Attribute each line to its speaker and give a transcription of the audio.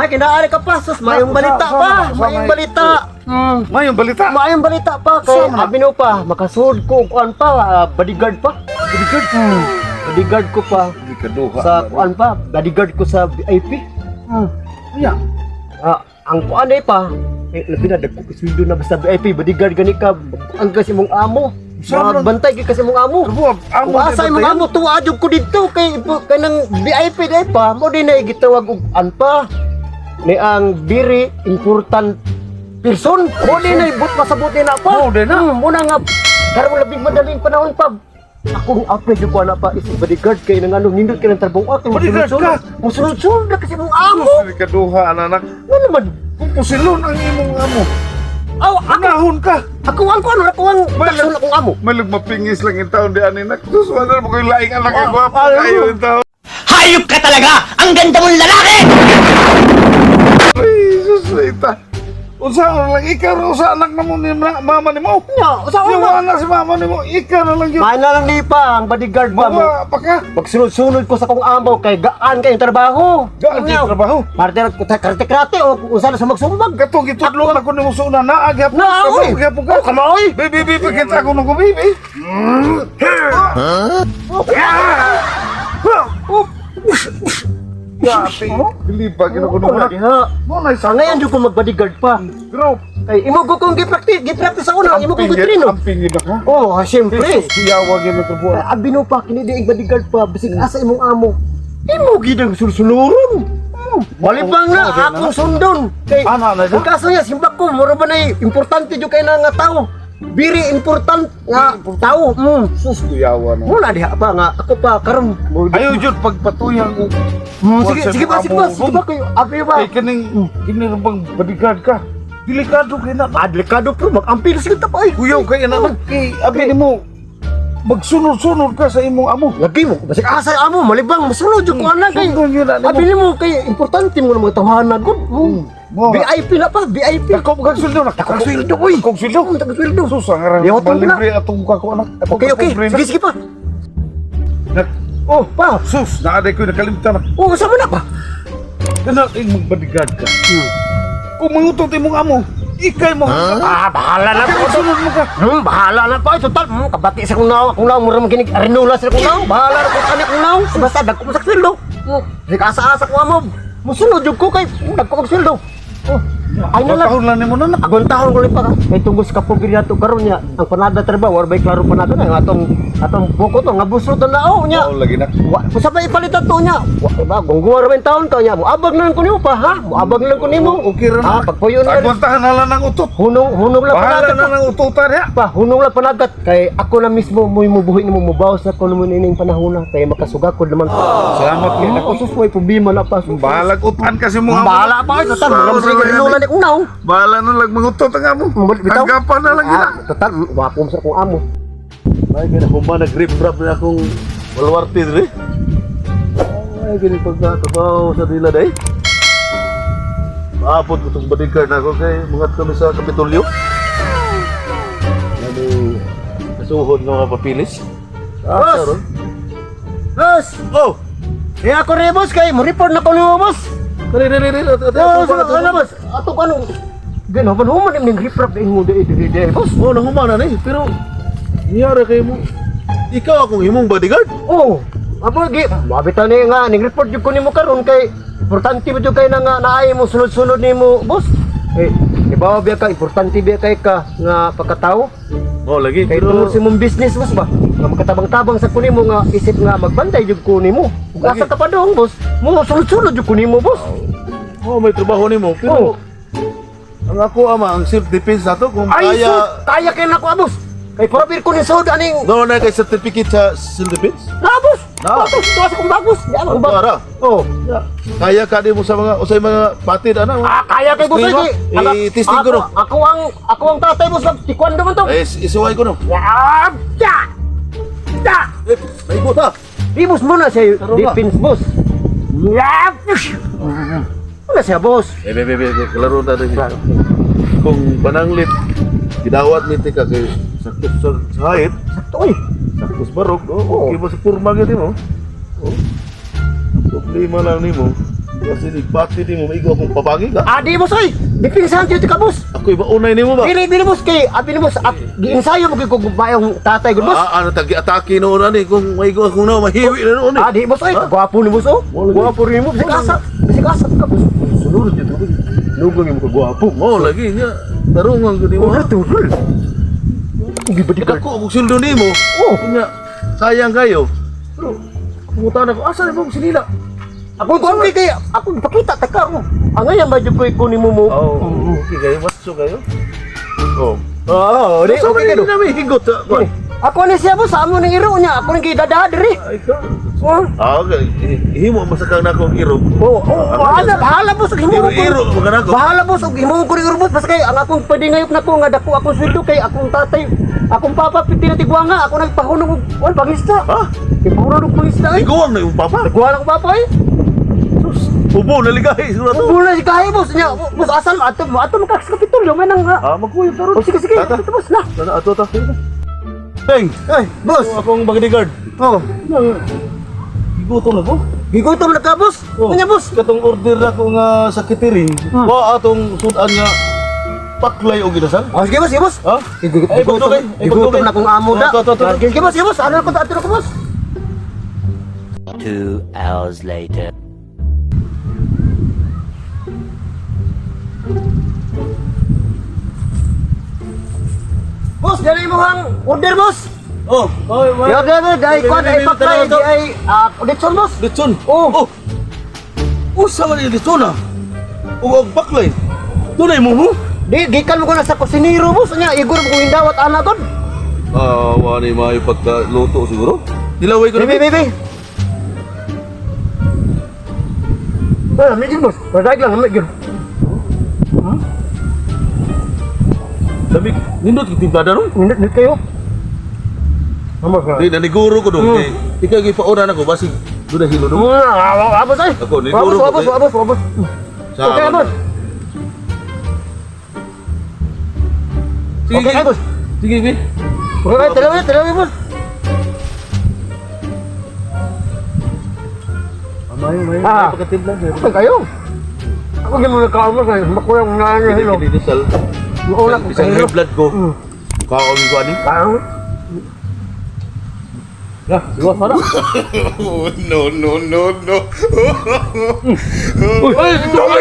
Speaker 1: May kinaari ka pa, sus, mayong balita pa, mayong balita.
Speaker 2: Mayong balita.
Speaker 1: Mayong balita pa, kay abino pa, makasud ko, kuan pa, bodyguard pa. Bodyguard? Bodyguard ko pa.
Speaker 2: Hindi ka duha.
Speaker 1: Sa kuan pa, bodyguard ko sa VIP.
Speaker 2: Iya.
Speaker 1: Ang kuan ay pa, labinadag ko sweldo na basta VIP, bodyguard gani ka, ang kasi mong amo. Magbantay kay kasi mong amo. Kung asa imong amo tuwa jud ko dito kay kanang VIP day pa, mo din ay gitawag og anpa. Ni ang very important person. Mo din ay but masabuti na pa.
Speaker 2: Mo din na.
Speaker 1: Mo na nga karon labing madaling panahon pa. Akong upgrade yung kuha na pa is bodyguard kay nang ano nindot ka ng trabaho ako.
Speaker 2: Bodyguard ka?
Speaker 1: Musunod-sunod na kasi mong amo.
Speaker 2: Hindi ka duha, anak.
Speaker 1: Ano naman?
Speaker 2: Pusilon ang imong amo.
Speaker 1: Aw,
Speaker 2: Anahon ka.
Speaker 1: ako ang takson akong amo.
Speaker 2: May mapingis lang yung taon di anin. Sus, wala mo ko'y laing anak ang guwapo.
Speaker 1: Alam mo.
Speaker 2: Kayo yung taon.
Speaker 3: Hayop ka talaga! Ang ganda mong lalaki!
Speaker 2: Ay, sus, ita. Usahan lang, ikaw na usa anak na mo ni mama ni mo.
Speaker 1: Nya, usaha
Speaker 2: Yung
Speaker 1: na.
Speaker 2: anak si mama ni mo, ikaw na lang yun.
Speaker 1: Main na lang ni pa ang bodyguard pa mo.
Speaker 2: Mawa pa ka.
Speaker 1: Pagsunod-sunod ko sa kong amo kay gaan kayong trabaho.
Speaker 2: Gaan kayong trabaho?
Speaker 1: Karate-karate o kung saan sa magsumbag.
Speaker 2: Gatong-gitudlo ako ni mo suna na, agyap
Speaker 1: Na, oy.
Speaker 2: Agyap ka.
Speaker 1: Kamoy.
Speaker 2: Baby, pakita ako ng baby. Yati, gilipa, ginugulo mo na. Mo na
Speaker 1: Sa
Speaker 2: isang
Speaker 1: ngayon dyan ko mag-bodyguard pa.
Speaker 2: Group.
Speaker 1: Kay imo ko kong gipractice ako na. Imo ko gitrino.
Speaker 2: Ang pingin na ka.
Speaker 1: Oh, siyempre.
Speaker 2: Kuyawag yun ang trabuhan.
Speaker 1: Abi no pa, kinidiig bodyguard pa. Bisig asa imong amo. Imo gidang sulsunuron. Malipang na, akong sundon. Kay,
Speaker 2: Ano na
Speaker 1: ang kaso niya, simbak ko, mura ba na importante dyan kayo na nga tao. Very important nga tao.
Speaker 2: Sus, kuyawa na.
Speaker 1: Muna diha pa nga, ako pa, karon.
Speaker 2: Ayaw dyan, pagpatuyang ko.
Speaker 1: Sige ba kayo, abi ba?
Speaker 2: Ay, kining bang bodyguard ka. Delikado kayo na.
Speaker 1: Delikado pro, mag-ampil sige ta pa ay.
Speaker 2: Kuyaw kayo na. Kay, abi ni mo, magsunod-sunod ka sa imong amo.
Speaker 1: Lagi mo, basig asa amo, malibang, masunod yung kuha na kay.
Speaker 2: Sundon yun na
Speaker 1: Abi ni mo, kay importante mo na mga tawanan ko. VIP na pa, VIP.
Speaker 2: Dako mo kang sweldo na.
Speaker 1: Dako kang sweldo, oy.
Speaker 2: Kong sweldo.
Speaker 1: Dako sweldo.
Speaker 2: Sus, ang aram.
Speaker 1: Di ako tong
Speaker 2: Malibre atong kako anak.
Speaker 1: Okay. Sige pa. Oh, pa.
Speaker 2: Sus, naaday ko nakalimtan na.
Speaker 1: Oh, sama na pa.
Speaker 2: Kana imong bodyguard ka. Kung mangutot imong amo, ikay mo.
Speaker 1: Bahala na po.
Speaker 2: Sunod mo ka.
Speaker 1: Bahala na po. Total, kabati sa kong naw. Kung naw, mura maginig. Arinula sa kong naw. Bahala na po kani kong naw. Basta, dagko mo sa sweldo. Sige, asa-asa ko amo. Musunod yung ko kay. Dagko mag sweldo. Ay na lang.
Speaker 2: Tahon lang ni mo na.
Speaker 1: Agong tahon ko pa kay tunggu sa kapugir nato karon niya ang panada trabaho war bay klaro panada na atong buko to nga busod na lao niya.
Speaker 2: Oo lagi na.
Speaker 1: Kung sabay ipalitan to niya. Ba gungguwar man taon ka niya. Moabag na lang ko nimo pa ha. Moabag na lang ko nimo.
Speaker 2: Okay ra na.
Speaker 1: Pagpuyo na.
Speaker 2: Agwantahan na lang ng utot.
Speaker 1: Hunong lang
Speaker 2: Bahala
Speaker 1: panagat.
Speaker 2: na ng ututan ya.
Speaker 1: Pa, hunong lang panagat kay ako na mismo mo mubuhi nimo mubawas na ko nimo nining panahon na kay makasugakod naman.
Speaker 2: Salamat kay
Speaker 1: Ako sus may problema na pa.
Speaker 2: Bahalag utan kasi mo.
Speaker 1: Bahala pa ito tan. Wala sige rinula ni kung naw.
Speaker 2: Bahala na lang mangutot ang amo.
Speaker 1: Bitaw.
Speaker 2: Hanggapan na lang gina.
Speaker 1: Total, wapom sa kong amo.
Speaker 4: Ay, kaya humba nag-grip wrap na akong walwarti diri. Ay, gini pagkatabaw sa dila day. Maapot ko itong bodyguard na ako kay mga kami sa Kapitolyo. Ano, kasuhod ng mga papilis.
Speaker 1: Boss!
Speaker 4: Ron.
Speaker 1: Boss!
Speaker 4: Oh!
Speaker 1: Kaya ako rin, boss, kay mo report na ko nimo, boss.
Speaker 4: Kali.
Speaker 1: Ano, boss? Ato ka nung... Gano'n, ba naman yung reprap na mo day, boss?
Speaker 4: Oh, nahumana na eh. Pero, niyara kayo mo. Ikaw akong imong bodyguard?
Speaker 1: Oo. Apo, mabita ni nga, report yung ko nimo karon kay importante ba yung kay na nga naay mo sunod-sunod nimo, boss? Ibawa biya ka, importante biya kay ka nga pagkatao.
Speaker 4: Oh, lagi.
Speaker 1: Kay tungod sa mong business, boss ba? Nga magkatabang-tabang sa kunimo nga isip nga magbantay yung kunimo. Kung asa ka pa doon, boss, mo sunod-sunod yung kunimo, boss.
Speaker 4: Oh, may trabaho nimo. Pero, ang ako ama, ang self-defense na to, kung
Speaker 1: Ay,
Speaker 4: kaya...
Speaker 1: kaya kayo na ko, boss. Kay probir ko ni Sod, aning...
Speaker 4: Doon na kay certificate sa self-defense?
Speaker 1: Boss!
Speaker 4: Na.
Speaker 1: Boss, tuwa sa kong bagos. Yan,
Speaker 4: Ang
Speaker 1: kong bagos.
Speaker 4: para.
Speaker 1: Oh.
Speaker 4: Kaya ka din mo sa mga usay mga patid ano?
Speaker 1: Kaya kay boss
Speaker 4: Screen mo?
Speaker 1: lagi.
Speaker 4: I-testing ko no.
Speaker 1: Ako ang tatay boss, tikwan naman to.
Speaker 4: Eh, isuway ko no.
Speaker 1: Ya!
Speaker 4: Eh, may buta.
Speaker 1: Di boss muna siya
Speaker 4: Taro ba?
Speaker 1: defense boss. Ya! Wala siya boss.
Speaker 4: Kalaro na rin. Kung pananglit, gidawat ni ka kay saktos sa hait,
Speaker 1: Sakto eh.
Speaker 4: saktos barok, okay ba sa purma gani mo? Oh. Problema lang nimo, Kasi nagpati di mo, maigo akong papagi ka.
Speaker 1: Adi boss oy. Dipinsahan tiyo ka boss.
Speaker 4: Ako iba unay ni mo ba?
Speaker 1: Bili boss kay abi ni boss. Giinsayo mo kung bayong tatay gud boss.
Speaker 4: Ano tagi-atake noon ani kung maigo akong na mahiwi na noon eh.
Speaker 1: Adi boss oy. Gwapo ni boss oh. Gwapo rin mo. Bisik asap ka boss. Sunod dito. Lugong mo ka gwapo.
Speaker 4: Mo lagi niya. Tarungan ko di mo.
Speaker 1: Oh, turul.
Speaker 4: Ika ko kung sildo ni mo.
Speaker 1: Oh.
Speaker 4: Kanya, sayang kayo. Pero, kumutan ako, asa na ba sinila?
Speaker 1: Ako kay ako pakita taka mo. Ang ngayon ba jud ko kunin mo mo.
Speaker 4: Oh, okay kayo, baso kayo. Oh.
Speaker 1: Oo, di
Speaker 4: So,
Speaker 1: okay ka do.
Speaker 4: namin higot.
Speaker 1: Ako ni siya boss, amo ning iro niya. Ako ning gidada diri.
Speaker 4: Ay ka.
Speaker 1: Oh.
Speaker 4: Okay. Himo masakang na akong iro.
Speaker 1: Oh, bahala boss og himo ko.
Speaker 4: Iro, magana ko.
Speaker 1: Bahala boss og himo ko ring robot pas kay ang akong pwede ngayop na ko nga dako akong sweldo kay akong tatay. Akong papa piti na tigwa nga ako nagpahunog og wal pangista.
Speaker 4: Ha?
Speaker 1: Kay puro og pangista ay.
Speaker 4: Iguang na yung papa.
Speaker 1: Tigwa lang ko papa ay.
Speaker 4: Ubo, naligahi. Siguro to.
Speaker 1: Puro si kay boss niya. Boss asal ato mo ka sa kapitulyo may nang.
Speaker 4: Magkuyo tarot.
Speaker 1: Oh sige
Speaker 4: Tata.
Speaker 1: ito boss na.
Speaker 4: Sana ato ta. Teng,
Speaker 1: Ay, boss.
Speaker 4: akong bodyguard.
Speaker 1: Oh,
Speaker 4: Igutom na ko.
Speaker 1: gigutom na ka boss. Kanya boss.
Speaker 4: Katong order ako nga sa catering. Wa atong sudan nga paklay o ginasal.
Speaker 1: Oh, sige boss, sige boss.
Speaker 4: Ha? Ay, pagdugay. Ay,
Speaker 1: Gigutom
Speaker 4: pagdugay.
Speaker 1: na kung amo da.
Speaker 4: To.
Speaker 1: Sige boss, sige boss. Ano ko ko boss?
Speaker 3: 2 hours later.
Speaker 1: Boss, dali mo ang order boss.
Speaker 4: Oh, oy,
Speaker 1: Yo, dai ko ay paklay di ay auditson boss.
Speaker 4: Litson.
Speaker 1: Oh.
Speaker 4: Usa man yung litson ah. Og paklay. Dunay mo mo?
Speaker 1: Di gikan mo ko na sa kusinero boss nya igor mo kung hindawat ana ton.
Speaker 4: Wani may pagkaluto siguro. Dilaway ko na.
Speaker 1: Bibi. Medyo boss. Padag lang medyo.
Speaker 4: Dami, nindot kitimplada ron.
Speaker 1: Minute kayo. Amo ka.
Speaker 4: Di naniguro ko dong. Ikaw gipauna na ko basig duda hilo dong.
Speaker 1: Abos ay.
Speaker 4: Ako, niguro ko,
Speaker 1: Abos. Okay, boss.
Speaker 4: Sige,
Speaker 1: Okay, boss.
Speaker 4: Sige, Bi.
Speaker 1: Okay, talawi boss.
Speaker 4: May
Speaker 1: Ah.
Speaker 4: pagkatimpla.
Speaker 1: Okay kayo. Ako gyud mo nakaamo kay makuyang na ano hilo.
Speaker 4: Dinasal.
Speaker 1: Una ko
Speaker 4: Isang
Speaker 1: kayo.
Speaker 4: high blood ko. Kaon ko ani.
Speaker 1: Parang
Speaker 4: Ya, luwas para.
Speaker 2: No.
Speaker 4: Uy, ito ka